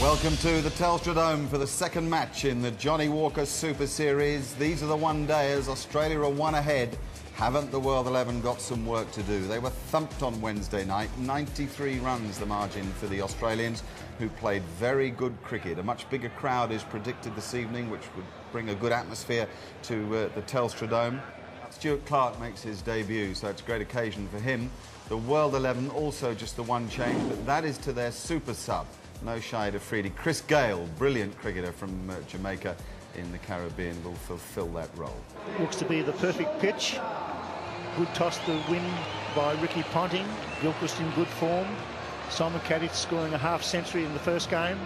Welcome to the Telstra Dome for the second match in the Johnny Walker Super Series. These are the one-dayers. Australia are one ahead. Haven't the World 11 got some work to do? They were thumped on Wednesday night. 93 runs the margin for the Australians, who played very good cricket. A much bigger crowd is predicted this evening, which would bring a good atmosphere to the Telstra Dome. Stuart Clark makes his debut, so it's a great occasion for him. The World 11 also just the one change, but that is to their super sub. No Shade Afridi. Chris Gale, brilliant cricketer from Jamaica in the Caribbean, will fulfil that role. Looks to be the perfect pitch. Good toss to win by Ricky Ponting. Gilchrist in good form. Simon Kadich scoring a half-century in the first game.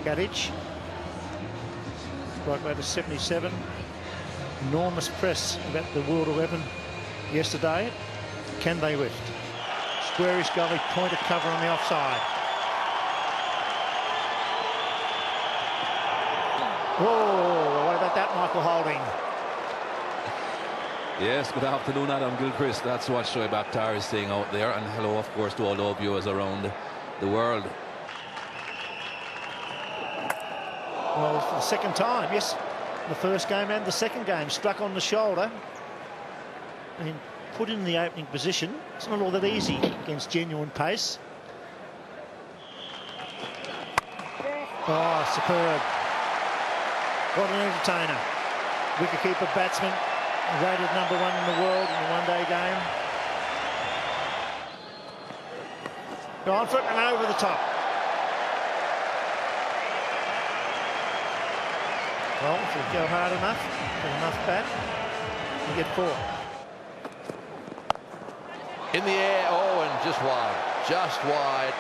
Kadich. Strike rate of 77. Enormous press about the World 11 yesterday. Can they lift? Squarish gully, pointer cover on the offside. Whoa, what about that, Michael Holding? Yes, good afternoon, Adam Gilchrist. That's what Shoaib Akhtar is saying out there. And hello, of course, to all the viewers around the world. Well, for the second time, yes. The first game and the second game, struck on the shoulder. And put in the opening position. It's not all that easy against genuine pace. Oh, superb. What an entertainer. Wicketkeeper batsman, rated #1 in the world in a one-day game. Gone for it and over the top. Well, if you go hard enough, with enough bat, you get 4. In the air, oh, and just wide. Just wide.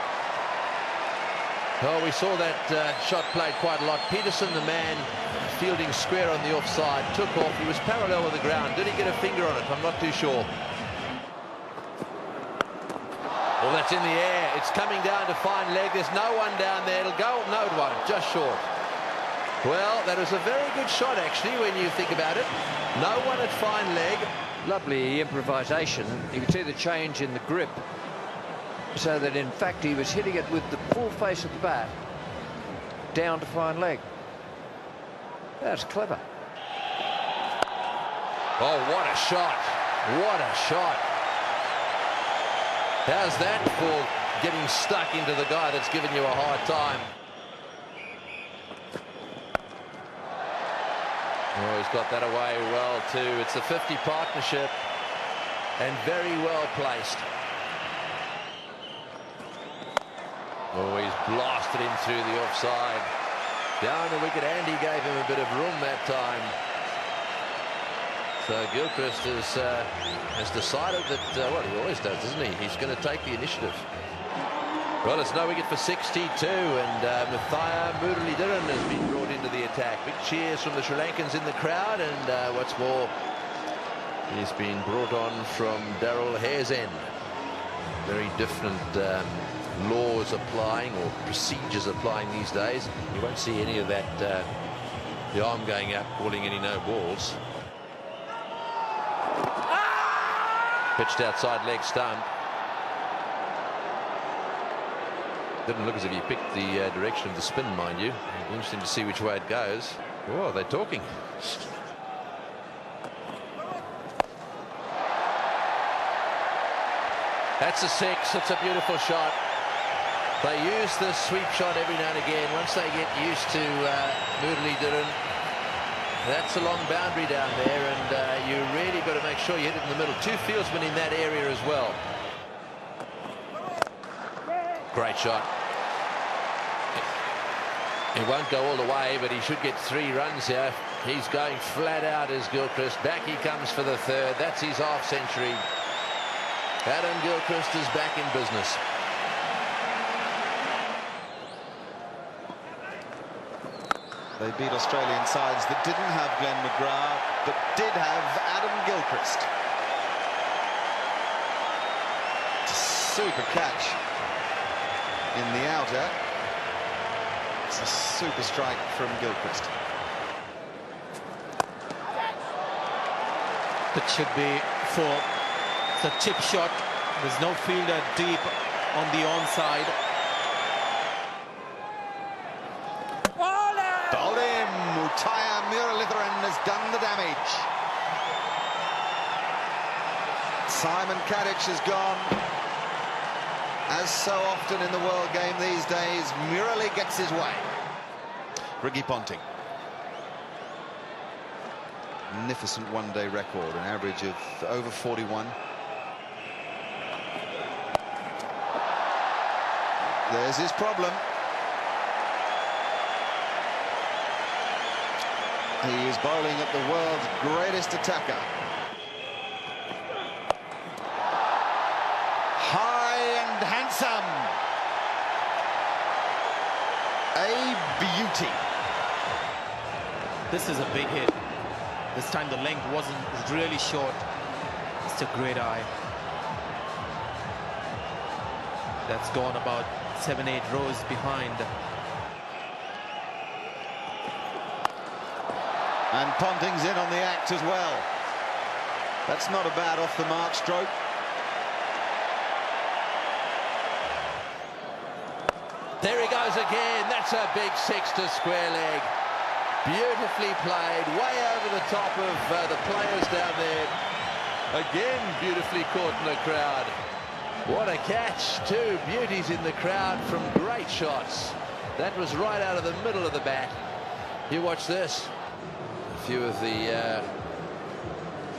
Oh, we saw that shot played quite a lot. Peterson, the man fielding square on the offside, took off. He was parallel with the ground. Did he get a finger on it? I'm not too sure. Well, that's in the air. It's coming down to fine leg. There's no one down there. It'll go. No, it won't. Just short. Well, that was a very good shot, actually, when you think about it. No one at fine leg. Lovely improvisation. You can see the change in the grip, so that in fact he was hitting it with the full face of the bat down to fine leg. That's clever. Oh, what a shot. What a shot. How's that for getting stuck into the guy that's given you a hard time? Oh, he's got that away well too. It's a 50 partnership and very well placed. Oh, he's blasted him through the offside. Down the wicket, and he gave him a bit of room that time. So Gilchrist has decided that, well, he always does, doesn't he? He's going to take the initiative. Well, it's no wicket for 62, and Mathia Muralidharan has been brought into the attack. Big cheers from the Sri Lankans in the crowd, and what's more, he's been brought on from Daryl Hairsend. Very different laws applying, or procedures applying these days. You won't see any of that, the arm going up, calling any no balls. Pitched outside leg stump. Didn't look as if he picked the direction of the spin, mind you. Interesting to see which way it goes. Oh, they're talking. That's a 6. It's a beautiful shot. They use the sweep shot every now and again. Once they get used to Muralidharan, that's a long boundary down there, and you really got to make sure you hit it in the middle. 2 fieldsmen in that area as well. Great shot. It won't go all the way, but he should get 3 runs here. He's going flat out as Gilchrist. Back he comes for the 3rd. That's his half-century. Adam Gilchrist is back in business. They beat Australian sides that didn't have Glenn McGrath, but did have Adam Gilchrist. It's a super catch in the outer. It's a super strike from Gilchrist. It should be 4. It's a chip shot. There's no fielder deep on the onside. Tyre Muralitharan has done the damage. Simon Kadich has gone. As so often in the world game these days, Murali gets his way. Ricky Ponting. Magnificent one-day record, an average of over 41. There's his problem. He is bowling at the world's greatest attacker. High and handsome. A beauty. This is a big hit. This time the length wasn't really short. It's a great eye. That's gone about 7-8 rows behind. And Ponting's in on the act as well. That's not a bad off-the-mark stroke. There he goes again. That's a big six to square leg. Beautifully played, way over the top of the players down there. Again, beautifully caught in the crowd. What a catch. Two beauties in the crowd from great shots. That was right out of the middle of the bat. You watch this. A few of the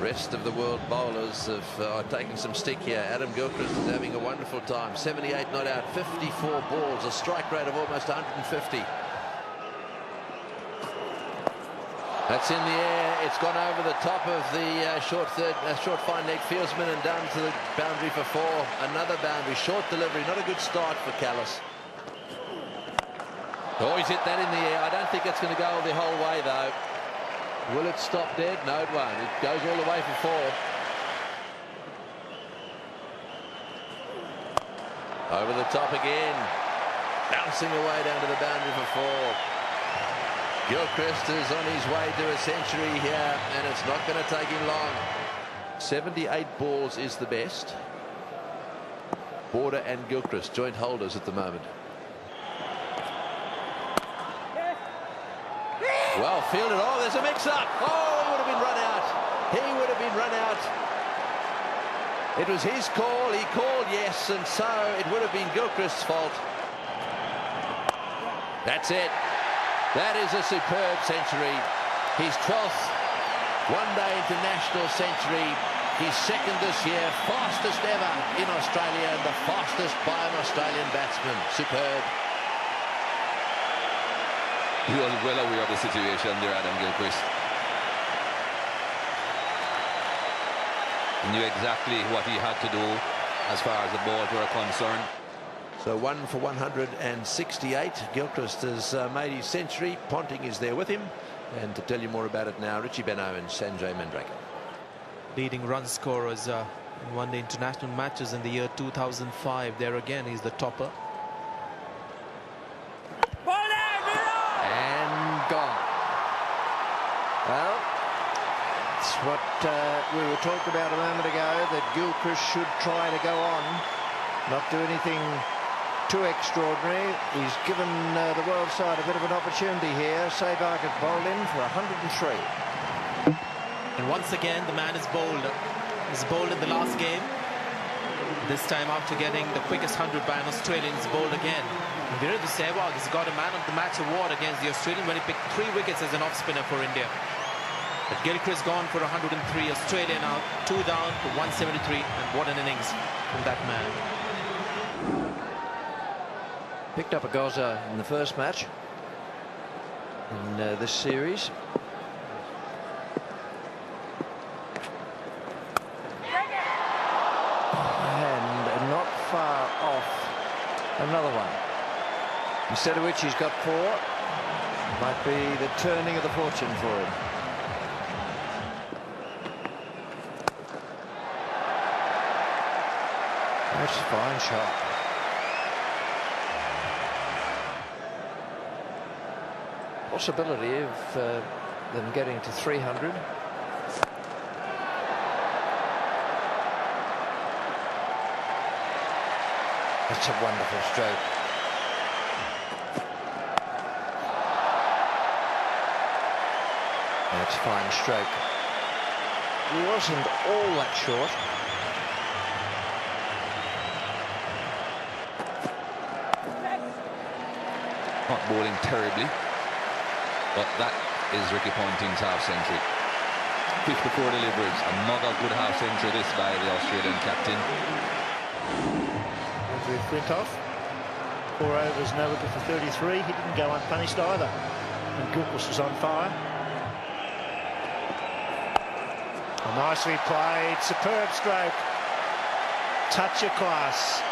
rest of the world bowlers have taken some stick here. Adam Gilchrist is having a wonderful time. 78 not out, 54 balls, a strike rate of almost 150. That's in the air. It's gone over the top of the short fine leg fieldsman and down to the boundary for 4. Another boundary, short delivery. Not a good start for Callis. Oh, he's hit that in the air. I don't think it's going to go the whole way, though. Will it stop dead? No, it won't. It goes all the way for 4. Over the top again. Bouncing away down to the boundary for 4. Gilchrist is on his way to a century here, and it's not going to take him long. 78 balls is the best. Border and Gilchrist, joint holders at the moment. Well fielded. Oh, there's a mix-up. Oh, he would have been run out. He would have been run out. It was his call. He called yes, and so it would have been Gilchrist's fault. That's it. That is a superb century. His 12th one-day international century. His second this year, fastest ever in Australia and the fastest by an Australian batsman. Superb. He was well aware of the situation there, Adam Gilchrist. He knew exactly what he had to do as far as the balls were concerned. So 1 for 168. Gilchrist has made his century. Ponting is there with him. And to tell you more about it now, Richie Benaud and Sanjay Mandrake. Leading run scorers in one-day international matches in the year 2005. There again, he's the topper. And gone. Well, it's what we were talking about a moment ago, that Gilchrist should try to go on, not do anything too extraordinary. He's given the world side a bit of an opportunity here. Sabak has bowled in for 103. And once again, the man is bowled. He's bowled in the last game. This time after getting the quickest 100 by an Australian, he's bowled again. Virendra Sehwag has got a man of the match award against the Australian when he picked 3 wickets as an off-spinner for India. But Gilchrist gone for 103. Australia now 2 down to 173. And what an innings from that man. Picked up a gozzer in the first match in this series. And not far off another one. Instead of which he's got 4. Might be the turning of the fortune for him. That's a fine shot. Possibility of them getting to 300. That's a wonderful stroke. That's fine stroke. He wasn't all that short. Not bowling terribly, but that is Ricky Ponting's half-century. 54 deliveries, another good half-century this by the Australian captain. Andrew Flintoff, 4 overs, no wicket for 33. He didn't go unpunished either. And Gilchrist was on fire. Oh, nicely played, superb stroke. Touch of class.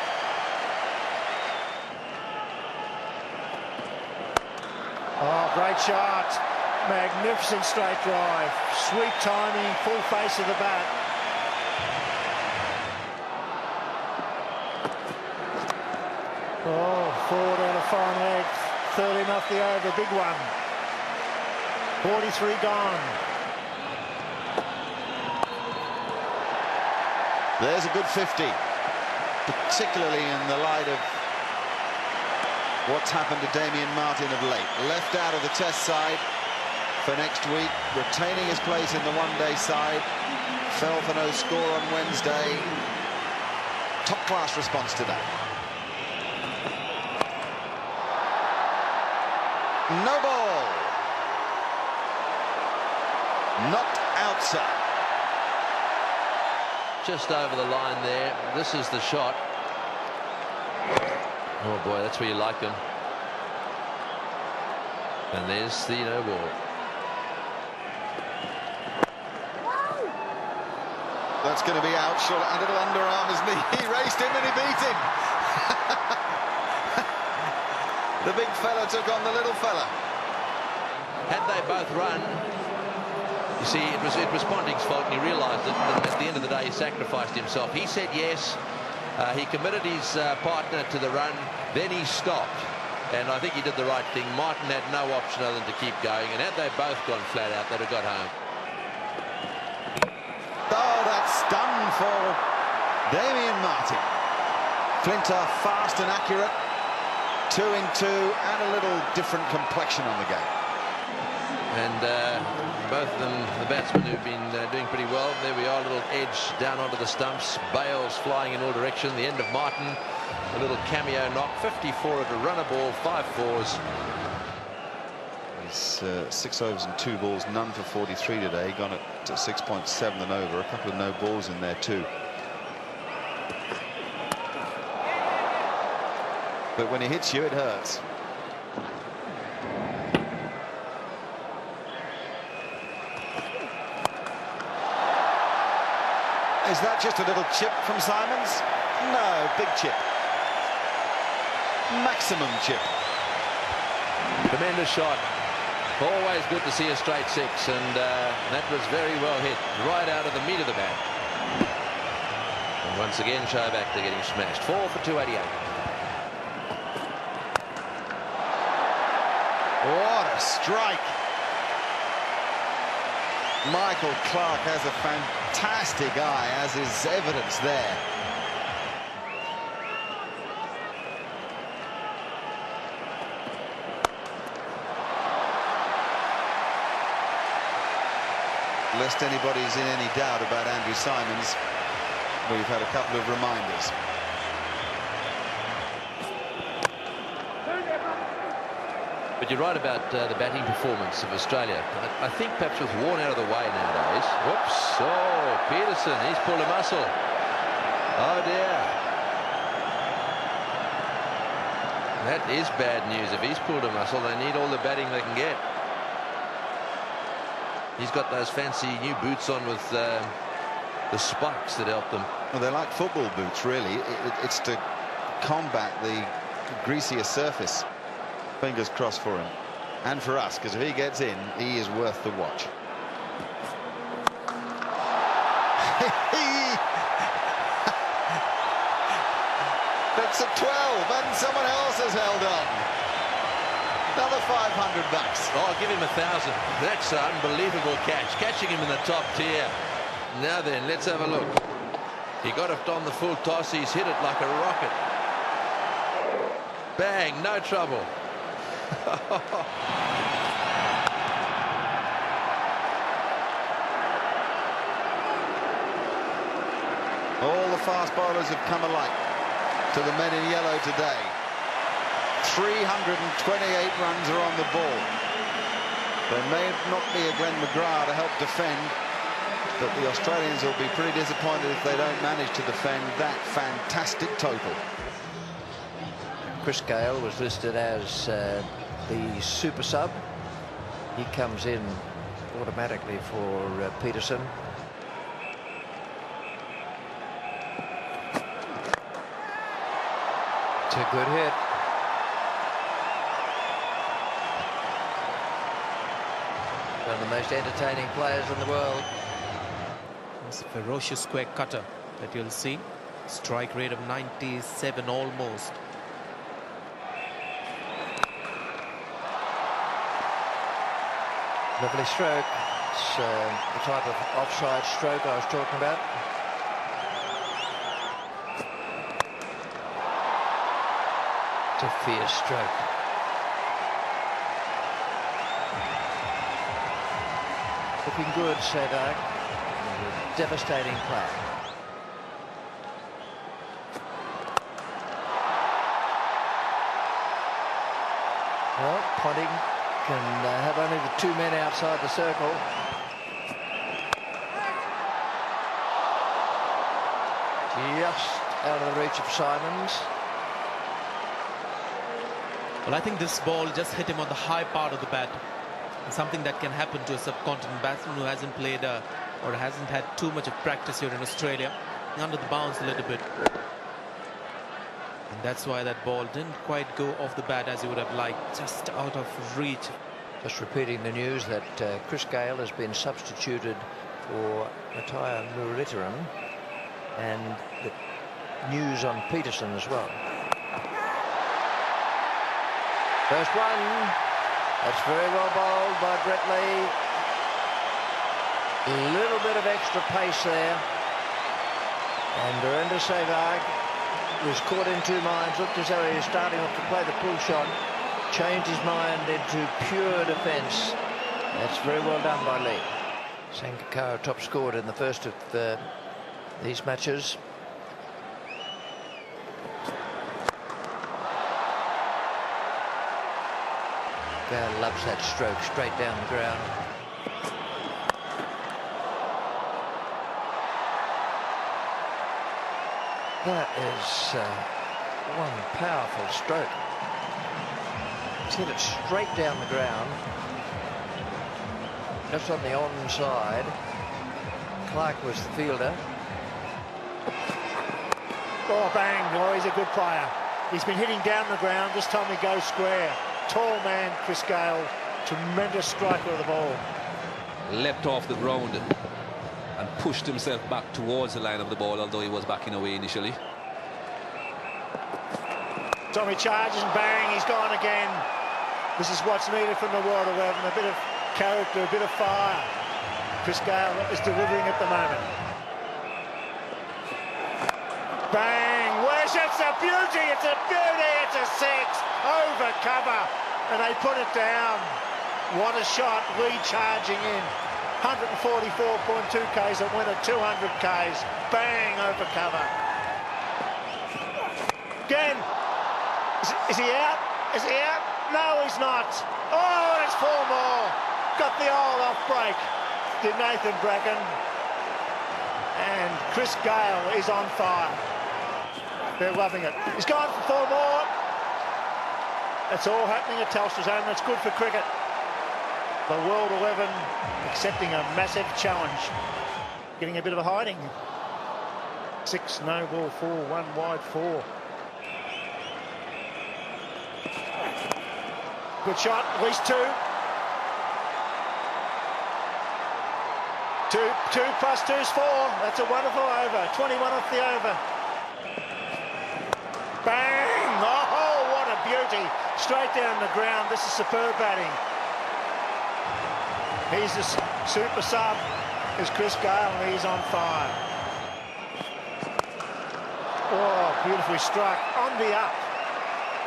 Oh, great shot. Magnificent straight drive. Sweet timing, full face of the bat. Oh, forward on a fine leg. 13 off the over, big one. 43 gone. There's a good 50, particularly in the light of what's happened to Damien Martin of late. Left out of the Test side for next week, retaining his place in the one-day side. Fell for no score on Wednesday. Top-class response to that. No ball. Not outside. Just over the line there. This is the shot. Oh boy, that's where you like them. And there's the no ball. That's going to be out. Short, a little underarm as he raced him and he beat him. The big fella took on the little fella. Had they both run, you see, it was Ponting's fault, and he realised it. And at the end of the day, he sacrificed himself. He said yes. He committed his partner to the run. Then he stopped, and I think he did the right thing. Martin had no option other than to keep going, and had they both gone flat out, they'd have got home. Oh, that's done for Damien Martin. Flintoff fast and accurate. 2 in 2, and a little different complexion on the game. And both of them, the batsmen who've been doing pretty well. There we are, a little edge down onto the stumps. Bales flying in all directions. The end of Martin, a little cameo knock. 54 at a runner ball, 5 fours. He's 6 overs and 2 balls, none for 43 today. Gone at 6.7 and over. A couple of no balls in there too. But when he hits you, it hurts. Is that just a little chip from Simons? No, big chip. Maximum chip. Tremendous shot. Always good to see a straight 6, and that was very well hit, right out of the meat of the bat. And once again, Shoaib Akhtar getting smashed. 4 for 288. What a strike. Michael Clarke has a fantastic eye, as is evidence there. Lest anybody's in any doubt about Andrew Simons, we've had a couple of reminders. But you're right about the batting performance of Australia. I think perhaps it was worn out of the way nowadays. Whoops. Oh, Peterson, he's pulled a muscle. Oh, dear. That is bad news. If he's pulled a muscle, they need all the batting they can get. He's got those fancy new boots on with the spikes that help them. Well, they're like football boots, really. It's to combat the greasier surface. Fingers crossed for him. And for us, because if he gets in, he is worth the watch. That's a 12, and someone else has held on. Another $500. Oh, give him 1,000. That's an unbelievable catch. Catching him in the top tier. Now then, let's have a look. He got it on the full toss. He's hit it like a rocket. Bang, no trouble. fast bowlers have come alike to the men in yellow today. 328 runs are on the ball. There may not be a Glenn McGrath to help defend, but the Australians will be pretty disappointed if they don't manage to defend that fantastic total. Chris Gale was listed as the super sub. He comes in automatically for Peterson. It's a good hit. One of the most entertaining players in the world. It's a ferocious square cutter that you'll see. Strike rate of 97 almost. Lovely stroke. It's the type of offside stroke I was talking about. It's a fierce stroke. Looking good, Sevag. A devastating play. Well, Ponting can have only the two men outside the circle. Just out of the reach of Simons. Well, I think this ball just hit him on the high part of the bat. And something that can happen to a subcontinent batsman who hasn't played or hasn't had too much of practice here in Australia. Under the bounce a little bit. And that's why that ball didn't quite go off the bat as he would have liked, just out of reach. Just repeating the news that Chris Gale has been substituted for Matthias Muralitharan, and the news on Peterson as well. First one. That's very well bowled by Brett Lee. A little bit of extra pace there. And Virender Sehwag was caught in two minds. Looked as though he was starting off to play the pull shot. Changed his mind into pure defence. That's very well done by Lee. Sangakkara top scored in the first of these matches. Gale loves that stroke straight down the ground. That is one powerful stroke. He's hit it straight down the ground. Just on the onside. Clark was the fielder. Oh, bang. Oh, he's a good player. He's been hitting down the ground. This time he goes square. Tall man, Chris Gale. Tremendous striker of the ball. Leapt off the ground and pushed himself back towards the line of the ball, although he was backing away initially. Tommy charges and bang, he's gone again. This is what's needed from the World 11. A bit of character, a bit of fire. Chris Gale is delivering at the moment. Bang! Where's it? It's a beauty! It's a beauty! It's a six! Over cover! And they put it down. What a shot. Lee charging in. 144.2 Ks that went at 200 Ks. Bang! Over cover. Again. Is he out? Is he out? No, he's not. Oh, and it's four more. Got the old off break. Did Nathan Bracken. And Chris Gale is on fire. They're loving it. He's gone for four more. It's all happening at Telstra's home. That's good for cricket. The World 11 accepting a massive challenge. Getting a bit of a hiding. 6, no ball, 4, 1 wide, 4. Good shot, at least 2. 2 plus 2 is 4. That's a wonderful over. 21 off the over. Bang! Oh, what a beauty. Straight down the ground. This is superb batting. He's the super sub. Is Chris Gale, and he's on fire. Oh, beautifully struck. On the up.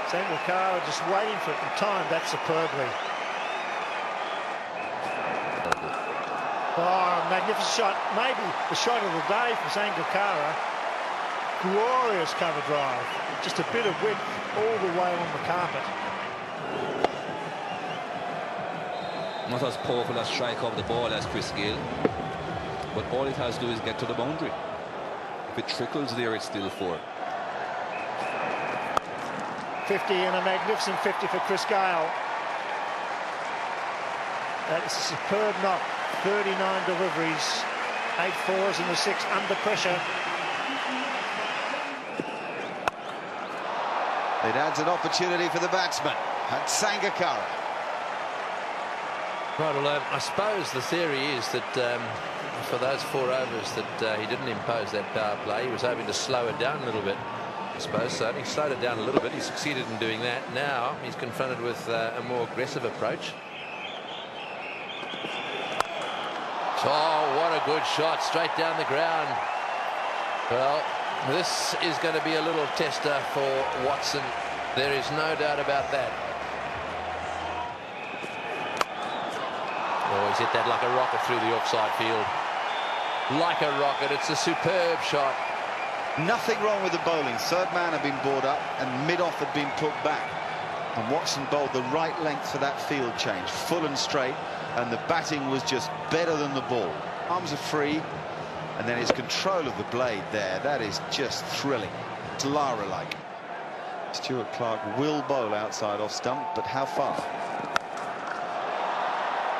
Sangakkara just waiting for it and timed that superbly. Oh, magnificent shot. Maybe the shot of the day for Sangakkara. glorious cover drive. Just a bit of width all the way on the carpet. Not as powerful a strike of the ball as Chris Gayle, but all it has to do is get to the boundary. If it trickles there, it's still 4. 50 and a magnificent 50 for Chris Gayle. That is a superb knock. 39 deliveries, 8 fours in the 6 under pressure. It adds an opportunity for the batsman. And Sangakkara. Right, well, I suppose the theory is that for those 4 overs that he didn't impose that power play. He was hoping to slow it down a little bit, I suppose. So he slowed it down a little bit. He succeeded in doing that. Now he's confronted with a more aggressive approach. Oh, what a good shot, straight down the ground. Well, this is going to be a little tester for Watson. There is no doubt about that. Oh, he's hit that like a rocket through the offside field. Like a rocket. It's a superb shot. Nothing wrong with the bowling. Third man had been brought up and mid-off had been put back. And Watson bowled the right length for that field change, full and straight, and the batting was just better than the ball. Arms are free, and then his control of the blade there, that is just thrilling. It's Lara-like. Stuart Clark will bowl outside off stump, but how far?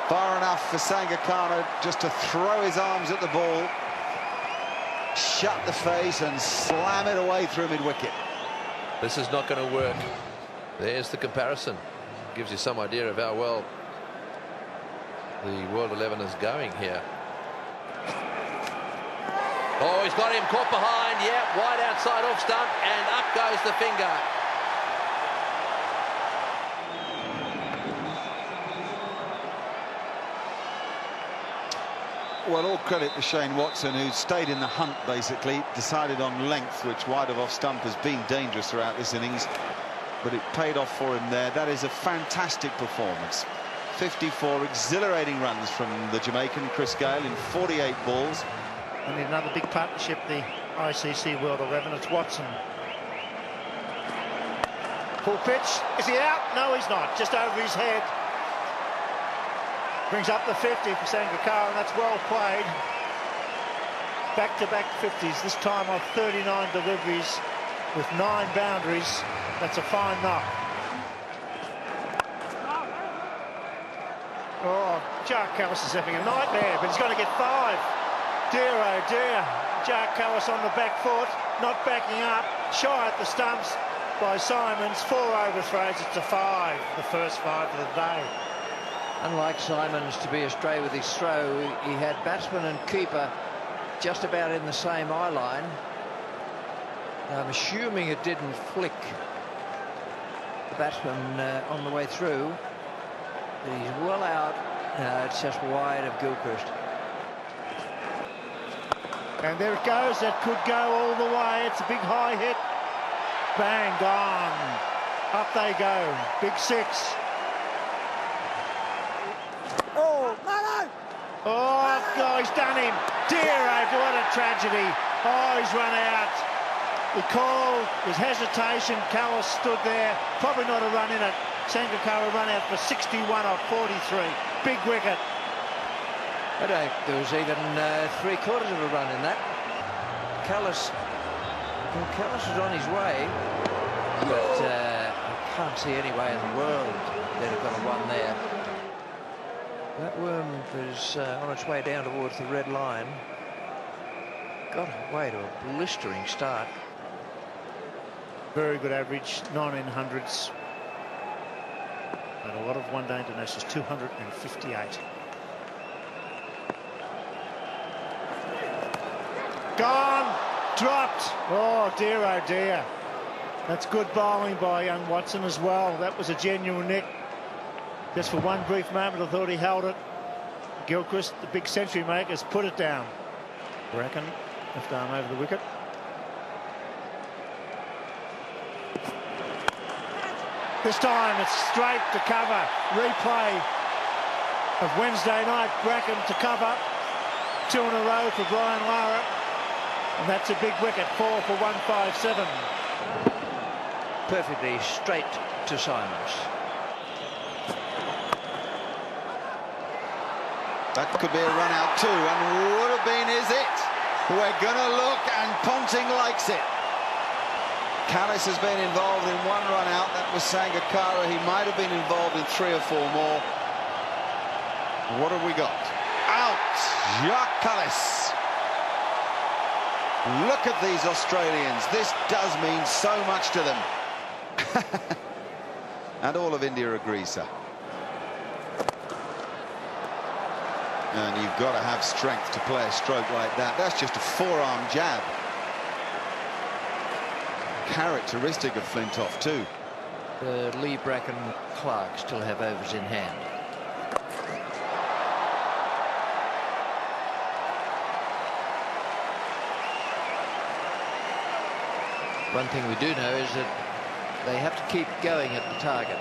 Far enough for Sangakkara just to throw his arms at the ball, shut the face and slam it away through mid-wicket. This is not going to work. There's the comparison. Gives you some idea of how well the World 11 is going here. Oh, he's got him caught behind. Yeah, wide outside off stump, and up goes the finger. Well, all credit to Shane Watson, who stayed in the hunt, basically, decided on length, which wide of off stump has been dangerous throughout this innings, but it paid off for him there. That is a fantastic performance. 54 exhilarating runs from the Jamaican Chris Gayle in 48 balls. And another big partnership, the ICC World 11. It's Watson. Full pitch. Is he out? No, he's not. Just over his head. Brings up the 50 for Sangakkara, and that's well played. Back-to-back 50s, this time of 39 deliveries with 9 boundaries. That's a fine knock. Oh, Jark Callis is having a nightmare, but he's going to get 5. Dear, oh dear. Jark Callis on the back foot, not backing up, shy at the stumps by Simons. 4 overthrows, it's a 5, the first 5 of the day. Unlike Simons to be astray with his throw, he had batsman and keeper just about in the same eye line. I'm assuming it didn't flick the batsman on the way through. He's well out. No, it's just wide of Gilchrist. And there it goes. That could go all the way. It's a big high hit. Bang, gone. Up they go. Big 6. Oh, no, he's done him. Dear, oh, what a tragedy. Oh, he's run out. The call was hesitation. Callis stood there. Probably not a run in it. Sangakkara run out for 61 off 43. Big wicket. I don't think there was even 3/4 of a run in that. Callis is on his way, but I can't see any way in the world they'd have got a run there. That worm was on its way down towards the red line. Got away to a blistering start. Very good average, 1900s. And a lot of one-day internationals, 258. Gone! Dropped! Oh dear. That's good bowling by young Watson as well. That was a genuine nick. Just for one brief moment, I thought he held it. Gilchrist, the big century maker, has put it down. Bracken, left arm over the wicket. This time it's straight to cover. Replay of Wednesday night. Bracken to cover. 2 in a row for Brian Lara. And that's a big wicket, 4 for 157. Perfectly straight to Simons. That could be a run out too, and would have been, is it? We're gonna look, and Ponting likes it. Callis has been involved in one run out. That was Sangakkara. He might have been involved in 3 or 4 more. What have we got? Out! Jacques Callis. Look at these Australians. This does mean so much to them. And all of India agrees, sir. And you've got to have strength to play a stroke like that. That's just a forearm jab. Characteristic of Flintoff too. Lee, Bracken, Clark still have overs in hand. One thing we do know is that they have to keep going at the target.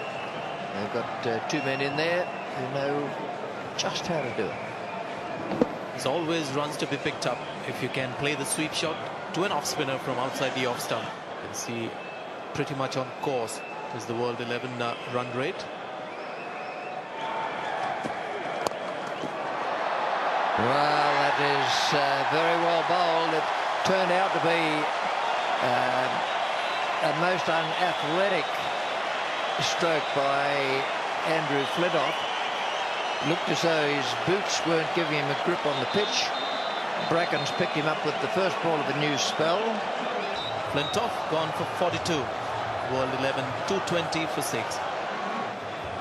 They've got 2 men in there who know just how to do it. There's always runs to be picked up if you can play the sweep shot to an off spinner from outside the off stump. You can see pretty much on course is the World 11 run rate. Well, that is very well bowled. It turned out to be a most unathletic stroke by Andrew Flintoff. Looked as though his boots weren't giving him a grip on the pitch. Bracken's picked him up with the first ball of the new spell. Flintoff gone for 42. World 11, 220 for 6.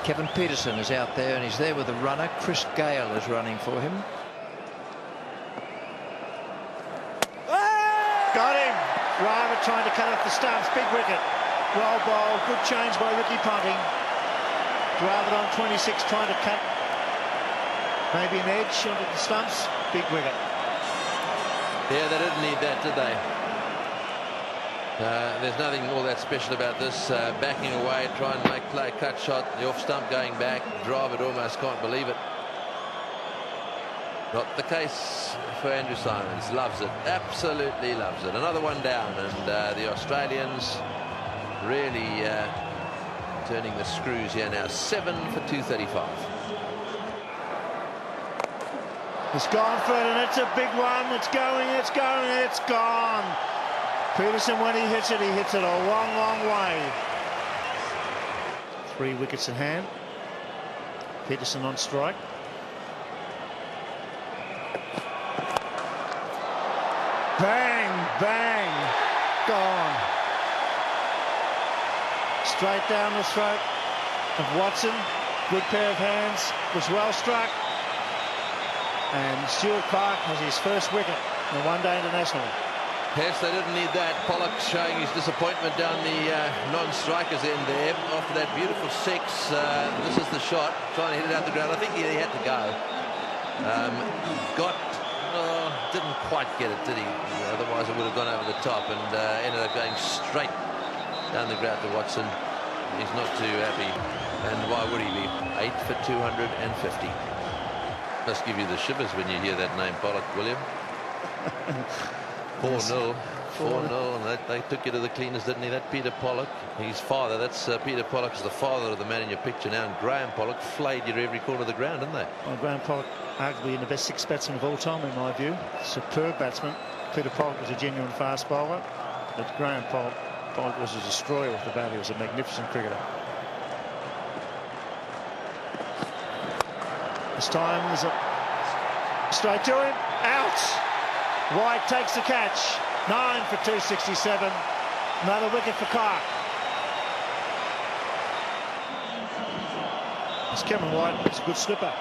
Kevin Peterson is out there, and he's there with a runner. Chris Gale is running for him. Got him! Rama trying to cut off the stumps. Big wicket. Well bowled. Good change by Ricky Ponting. Rather on 26 trying to cut maybe an edge onto the stumps. Big wicket. Yeah, they didn't need that, did they? There's nothing all that special about this. Backing away, try and play a cut shot. The off stump going back. Drive it, almost can't believe it. Not the case for Andrew Simons. Loves it. Absolutely loves it. Another one down, and the Australians really turning the screws here now. 7 for 235. It's gone for it, and it's a big one. It's going, it's going, it's gone. Peterson, when he hits it a long, long way. 3 wickets in hand. Peterson on strike. Bang, bang, gone. Straight down the throat of Watson. Good pair of hands, was well struck. And Stuart Clark has his first wicket in the one-day international. Yes, they didn't need that. Pollock showing his disappointment down the non-strikers end there. After that beautiful 6, this is the shot. Trying to hit it out the ground. I think he had to go. Didn't quite get it, did he? Otherwise it would have gone over the top, and ended up going straight down the ground to Watson. He's not too happy. And why would he be? 8 for 250. Must give you the shivers when you hear that name, Pollock, William. 4-0. 4-0, and they took you to the cleaners, didn't he? That Peter Pollock, his father, that's Peter Pollock is the father of the man in your picture now, and Graham Pollock flayed you to every corner of the ground, didn't they? Well, Graham Pollock, arguably in the best 6 batsmen of all time, in my view. Superb batsman. Peter Pollock was a genuine fast bowler, but Graham Pollock was a destroyer with the bat. He was a magnificent cricketer. This time there's a straight to him, out. White takes the catch. 9 for 267. Another wicket for Clark. It's Cameron White. It's a good slipper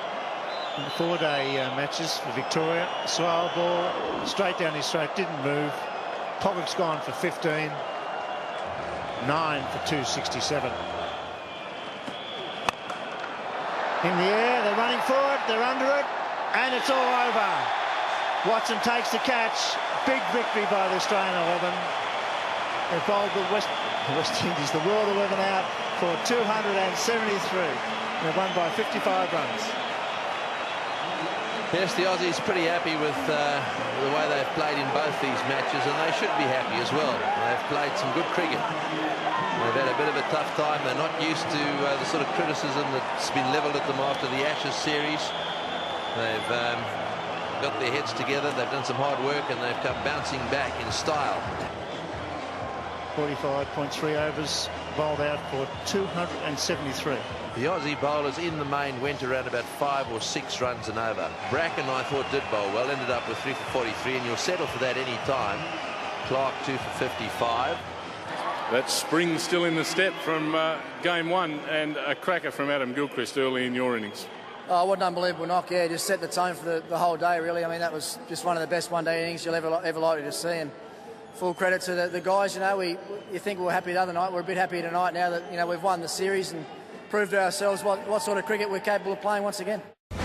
in the 4-day matches for Victoria. Slow ball straight down his throat, didn't move. Pollock's gone for 15. 9 for 267. In the air, they're running for it, they're under it, and it's all over. Watson takes the catch. Big victory by the Australian 11. They bowled the West Indies, the World 11 out for 273. They've won by 55 runs. Yes, the Aussies pretty happy with the way they've played in both these matches, and they should be happy as well. They've played some good cricket. They've had a bit of a tough time. They're not used to the sort of criticism that's been levelled at them after the Ashes series. They've got their heads together, they've done some hard work, and they've come bouncing back in style. 45.3 overs, bowled out for 273. The Aussie bowlers in the main went around about 5 or 6 runs and over. Bracken, I thought, did bowl well, ended up with 3 for 43, and you'll settle for that any time. Clark 2 for 55. That's spring still in the step from game 1, and a cracker from Adam Gilchrist early in your innings. Oh, what an unbelievable knock, yeah, just set the tone for the whole day, really. I mean, that was just one of the best one-day innings you'll ever likely to see, and full credit to the guys. You know, you think we were happy the other night, we're a bit happier tonight now that, you know, we've won the series and proved to ourselves what sort of cricket we're capable of playing once again.